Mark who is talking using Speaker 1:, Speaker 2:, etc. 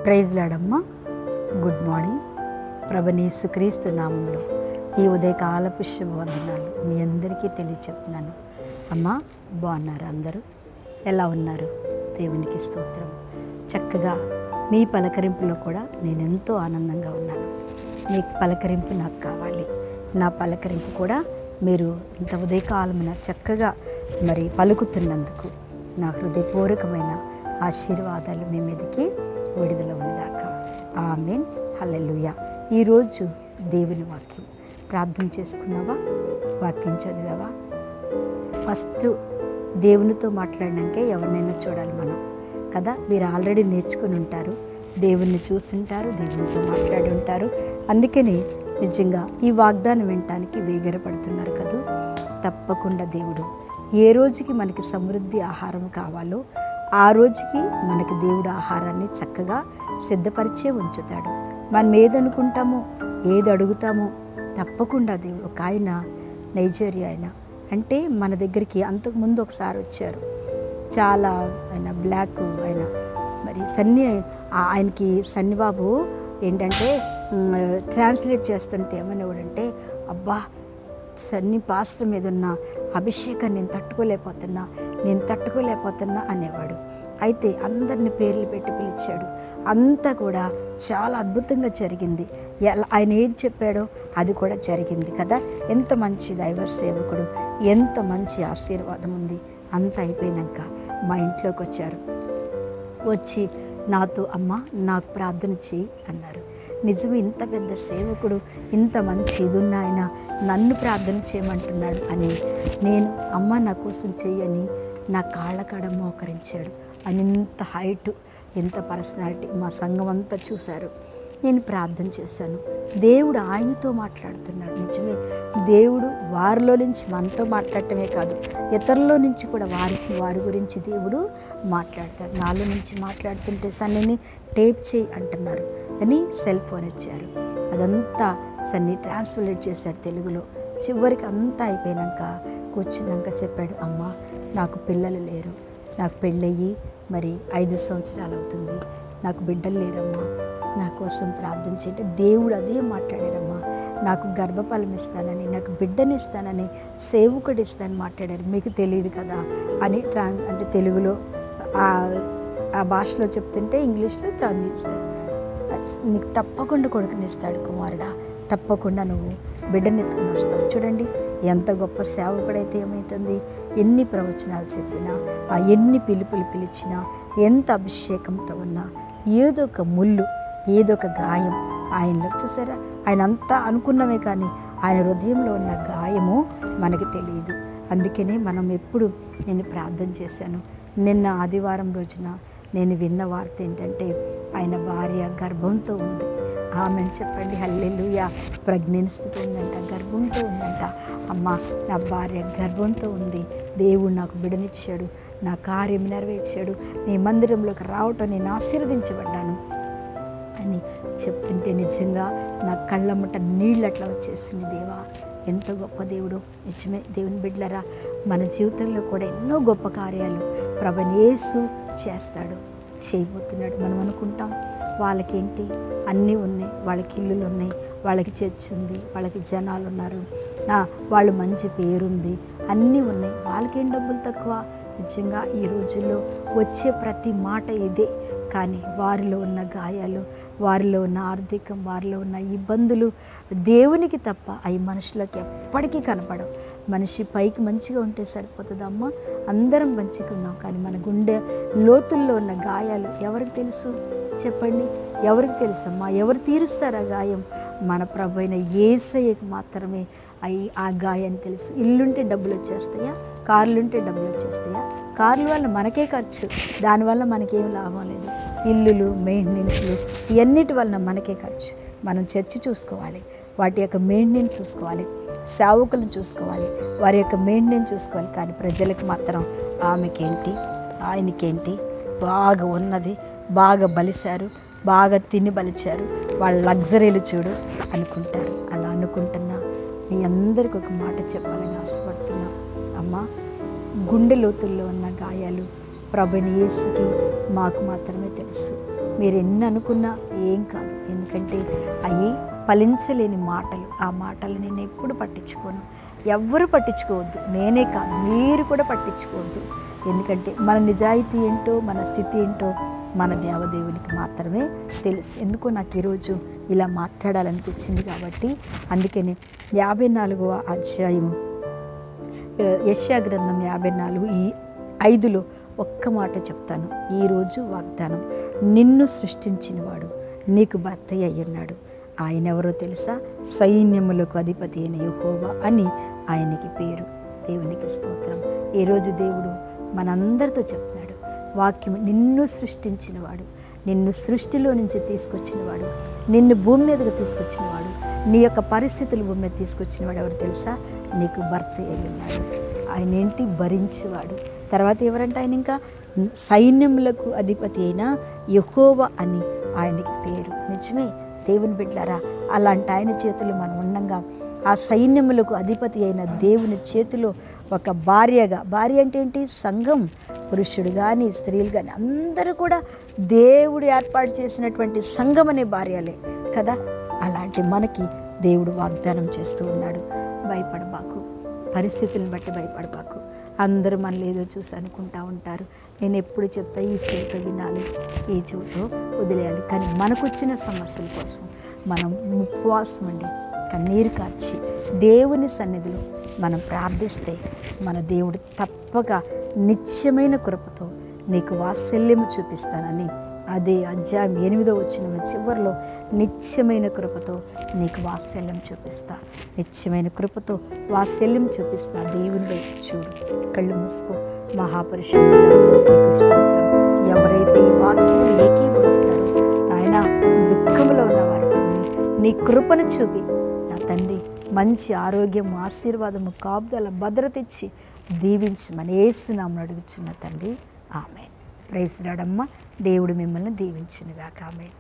Speaker 1: Praise lord. Good morning. ప్రభువైన యేసుక్రీస్తు నామములో ఈ ఉదయకాలపు శుభవందనాలు మీ అందరికీ తెలియచెప్తున్నాను. అమ్మా, బాగున్నారు? అందరూ ఎలా ఉన్నారు? దేవునికి స్తోత్రం. చక్కగా మీ పలకరింపులో కూడా నేను ఎంతో ఆనందంగా ఉన్నాను. మీ పలకరింపు నాకు కావాలి. నా పలకరింపు కూడా మీరు ఇంత ఉదయకాలమున చక్కగా పలుకుతున్నందుకు నా హృదయపూర్వకమైన ఆశీర్వాదాలు మీ మీదకి విడుదల ఉన్నదాక. ఆమేన్. హల్లెలూయా. ఈరోజు దేవుని వాక్యం ప్రార్థన చేసుకున్నావా? వాక్యం చదివావా? ఫస్ట్ దేవునితో మాట్లాడినాకే ఎవరినైనా చూడాలి మనం కదా. మీరు ఆల్రెడీ నేర్చుకుని ఉంటారు, దేవుణ్ణి చూసుంటారు, దేవునితో మాట్లాడి ఉంటారు. అందుకని నిజంగా ఈ వాగ్దానం వినటానికి వేగిరపడుతున్నారు కదా. తప్పకుండా దేవుడు ఏ రోజుకి మనకి సమృద్ధి ఆహారం కావాలో ఆ రోజుకి మనకి దేవుడు ఆహారాన్ని చక్కగా సిద్ధపరిచే ఉంచుతాడు. మనం ఏదనుకుంటామో, ఏది అడుగుతామో తప్పకుండా దేవుడు. ఒక ఆయన నైజీరియా అంటే మన దగ్గరికి అంతకుముందు ఒకసారి వచ్చారు. చాలా ఆయన బ్లాక్ ఆయన ఆయనకి సన్నిబాబు ఏంటంటే ట్రాన్స్లేట్ చేస్తుంటే ఏమనేవాడంటే, అబ్బా సన్ని పాస్టర్ మీద ఉన్న అభిషేకాన్ని నేను తట్టుకోలేకపోతున్నా అనేవాడు. అయితే అందరిని పేర్లు పెట్టి పిలిచాడు. అంతా కూడా చాలా అద్భుతంగా జరిగింది. ఆయన ఏం చెప్పాడో అది కూడా జరిగింది కదా. ఎంత మంచి దైవ సేవకుడు, ఎంత మంచి ఆశీర్వాదం ఉంది. అంతా అయిపోయినాక మా ఇంట్లోకి వచ్చారు. వచ్చి నాతో, అమ్మ నాకు ప్రార్థన చేయి అన్నారు. నిజమే, ఇంత పెద్ద సేవకుడు, ఇంత మంచి ఇదున్న ఆయన నన్ను ప్రార్థన చేయమంటున్నాడు అని నేను, అమ్మ నా కోసం చెయ్యని నా కాళ్ళ కాడ మోకరించాడు. అని ఇంత హైటు, ఎంత పర్సనాలిటీ. మా సంఘం అంతా చూశారు. నేను ప్రార్థన చేశాను. దేవుడు ఆయనతో మాట్లాడుతున్నాడు. నిజమే, దేవుడు వారిలో నుంచి మనతో మాట్లాడటమే కాదు, ఇతరుల్లో నుంచి కూడా వారి గురించి దేవుడు మాట్లాడతారు. నాలో నుంచి మాట్లాడుతుంటే సన్నీని టేప్ చేయి అంటున్నారు అని సెల్ ఫోన్ ఇచ్చారు. అదంతా సన్నీ ట్రాన్స్లేట్ చేశాడు తెలుగులో. చివరికి అంతా అయిపోయాక కూర్చున్నాక చెప్పాడు, అమ్మ నాకు పిల్లలు లేరు, నాకు పెళ్ళయ్యి 5 సంవత్సరాలు అవుతుంది, నాకు బిడ్డలు లేరమ్మా, నా కోసం ప్రార్థన చేయండి. దేవుడు అదే మాట్లాడారమ్మా. నాకు గర్భఫలం ఇస్తానని, నాకు బిడ్డని ఇస్తానని, సేవకుడు ఇస్తానని మాట్లాడారు. మీకు తెలియదు కదా అని అంటే తెలుగులో ఆ భాషలో చెప్తుంటే ఇంగ్లీష్లో నీకు తప్పకుండా కొడుకునిస్తాడు కుమారుడా, తప్పకుండా నువ్వు బిడ్డనెత్తుకుని వస్తావు. చూడండి ఎంత గొప్ప సేవకుడైతే ఏమవుతుంది. ఎన్ని ప్రవచనాలు చెప్పినా, ఎన్ని పిలుపులు పిలిచినా, ఎంత అభిషేకంతో ఉన్నా ఏదో ఒక ముళ్ళు, ఏదో ఒక గాయం ఆయనలో. చూసారా, ఆయన అంతా అనుకున్నమే కానీ ఆయన హృదయంలో ఉన్న గాయము మనకి తెలియదు. అందుకనే మనం ఎప్పుడు నేను ప్రార్థన చేశాను. నిన్న ఆదివారం రోజున నేను విన్న వార్త ఏంటంటే, ఆయన భార్య గర్భంతో ఉంది. ఆమెను చెప్పండి, హల్లెలూయా. ప్రెగ్నెన్సీతో ఉందంట, గర్భంతో ఉందంట. అమ్మ నా భార్య గర్భంతో ఉంది, దేవుడు నాకు బిడ్డనిచ్చాడు, నా కార్యం నెరవేర్చాడు, నీ మందిరంలోకి రావటం నేను ఆశీర్వదించబడ్డాను అని చెప్తుంటే నిజంగా నా కళ్ళమ్మట నీళ్ళు అట్లా వచ్చేసింది. దేవా ఎంత గొప్ప దేవుడు. నిజమే దేవుని బిడ్డలరా, మన జీవితంలో కూడా ఎన్నో గొప్ప కార్యాలు ప్రభువైన యేసు చేస్తాడు, చేయబోతున్నాడు. మనం అనుకుంటాం వాళ్ళకేంటి అన్నీ ఉన్నాయి, వాళ్ళకి ఇల్లులు ఉన్నాయి, వాళ్ళకి చర్చ్ ఉంది, వాళ్ళకి జనాలు ఉన్నారు, వాళ్ళు మంచి పేరుంది, అన్నీ ఉన్నాయి, వాళ్ళకేం డబ్బులు తక్కువ. నిజంగా ఈ రోజుల్లో వచ్చే ప్రతి మాట ఇదే. కానీ వారిలో ఉన్న గాయాలు, వారిలో ఉన్న ఆర్థికం, వారిలో ఉన్న ఇబ్బందులు దేవునికి తప్ప అవి మనుషులకు ఎప్పటికీ కనపడవు. మనిషి పైకి మంచిగా ఉంటే సరిపోతుందమ్మా, అందరం మంచిగా ఉన్నాం, కానీ మన గుండె లోతుల్లో ఉన్న గాయాలు ఎవరికి తెలుసు చెప్పండి? ఎవరికి తెలుసమ్మా? ఎవరు తీరుస్తారు ఆ గాయం? మన ప్రభు అయిన యేసయ్యకు మాత్రమే ఆ గాయాన్ని తెలుసు. ఇల్లుంటే డబ్బులు వచ్చేస్తాయా? కార్లుంటే డబ్బులు వచ్చేస్తాయా? కార్ల వల్ల మనకే ఖర్చు, దానివల్ల మనకేం లాభం లేదు. ఇల్లులు, మెయింటెనెన్స్లు ఇవన్నిటి వలన మనకే ఖర్చు. మనం చర్చి చూసుకోవాలి, వాటి యొక్క మెయింటెనెన్స్ చూసుకోవాలి, సేవకులను చూసుకోవాలి, వారి యొక్క మెయింటెనెన్స్ చూసుకోవాలి. కానీ ప్రజలకు మాత్రం ఆమెకేంటి, ఆయనకేంటి, బాగా ఉన్నది, బాగా బలిశారు, బాగా తిని బలిచారు, వాళ్ళ లగ్జరీలు చూడు అనుకుంటారు. అలా అనుకుంటున్నా మీ అందరికీ ఒక మాట చెప్పాలని ఆశపడుతున్నా. అమ్మ, గుండె లోతుల్లో ఉన్న గాయాలు ప్రభువైన యేసుకి మాకు మాత్రమే తెలుసు. మీరు ఎన్ని అనుకున్నా ఏం కాదు. ఎందుకంటే అవి ఫలించలేని మాటలు. ఆ మాటలు నేను ఎప్పుడు పట్టించుకోను. ఎవ్వరు పట్టించుకోవద్దు, నేనే కాదు మీరు కూడా పట్టించుకోవద్దు. ఎందుకంటే మన నిజాయితీ ఏంటో, మన స్థితి ఏంటో మన దేవదేవునికి మాత్రమే తెలుసు. ఎందుకో నాకు ఈరోజు ఇలా మాట్లాడాలనిపించింది కాబట్టి అందుకని 54వ అధ్యాయము యెషయా గ్రంథం 54:5 ఒక్క మాట చెప్తాను. ఈరోజు వాగ్దానం, నిన్ను సృష్టించినవాడు నీకు భర్త అయ్యున్నాడు. ఆయన ఎవరో తెలుసా? సైన్యములకు అధిపతి అయిన యెహోవా అని ఆయనకి పేరు. దేవునికి స్తోత్రం. ఈరోజు దేవుడు మనందరితో చెప్తున్నాడు వాక్యం, నిన్ను సృష్టించినవాడు, నిన్ను సృష్టిలో నుంచి తీసుకొచ్చినవాడు, నిన్ను భూమి మీదకు తీసుకొచ్చినవాడు, నీ యొక్క పరిస్థితులు భూమి మీద తీసుకొచ్చినవాడు ఎవరు తెలుసా? నీకు భర్త అయ్యున్నాడు. ఆయన ఏంటి? భరించేవాడు. తర్వాత ఎవరంటే ఆయన ఇంకా సైన్యములకు అధిపతి అయిన యెహోవా అని ఆయనకి పేరు. నిజమే దేవుని బిడ్డలారా, అలాంటి ఆయన చేతులు మనం ఉండంగా ఆ సైన్యములకు అధిపతి అయిన దేవుని చేతిలో ఒక భార్యగా, భార్య అంటే ఏంటి? సంఘం, పురుషుడు కానీ స్త్రీలు కానీ అందరూ కూడా దేవుడు ఏర్పాటు చేసినటువంటి సంఘం అనే భార్యలే కదా. అలాంటి మనకి దేవుడు వాగ్దానం చేస్తూ ఉన్నాడు. భయపడబాకు, పరిస్థితులను బట్టి భయపడబాకు. అందరూ మనల్ని ఏదో చూసి అనుకుంటూ ఉంటారు. నేను ఎప్పుడు చెప్తా, ఈ చెవితో వినాలి, ఈ చెవితో వదిలేయాలి. కానీ మనకు వచ్చిన సమస్యల కోసం మనం ఉపవాసం అండి కన్నీరు కార్చి దేవుని సన్నిధిలో మనం ప్రార్థిస్తే మన దేవుడు తప్పక నిత్యమైన కృపతో నీకు వాత్సల్యము చూపిస్తానని, అదే అధ్యాయం 8వ వచనం చివరిలో, నిత్యమైన కృపతో నీకు వాత్సల్యం చూపిస్తా, నిత్యమైన కృపతో వాత్సల్యం చూపిస్తా. దేవుని వైపు చూడు, కళ్ళు మూసుకో. మహాపరిశుద్ధుడా నీకు స్తోత్రం. ఎవరైతే ఈ వాక్యం ఏకీభవిస్తారో నాయన, దుఃఖంలో ఉన్న వారికి నీ కృపను చూపి నా తండ్రి మంచి ఆరోగ్యం, ఆశీర్వాదము, కాపుదల, భద్రత ఇచ్చి దీవించమని యేసునామమున అడుగుచున్న తండ్రి, ఆమేన్. ప్రైజ్ లార్డ్ అమ్మ. దేవుడు మిమ్మల్ని దీవించునుగాక. ఆమేన్.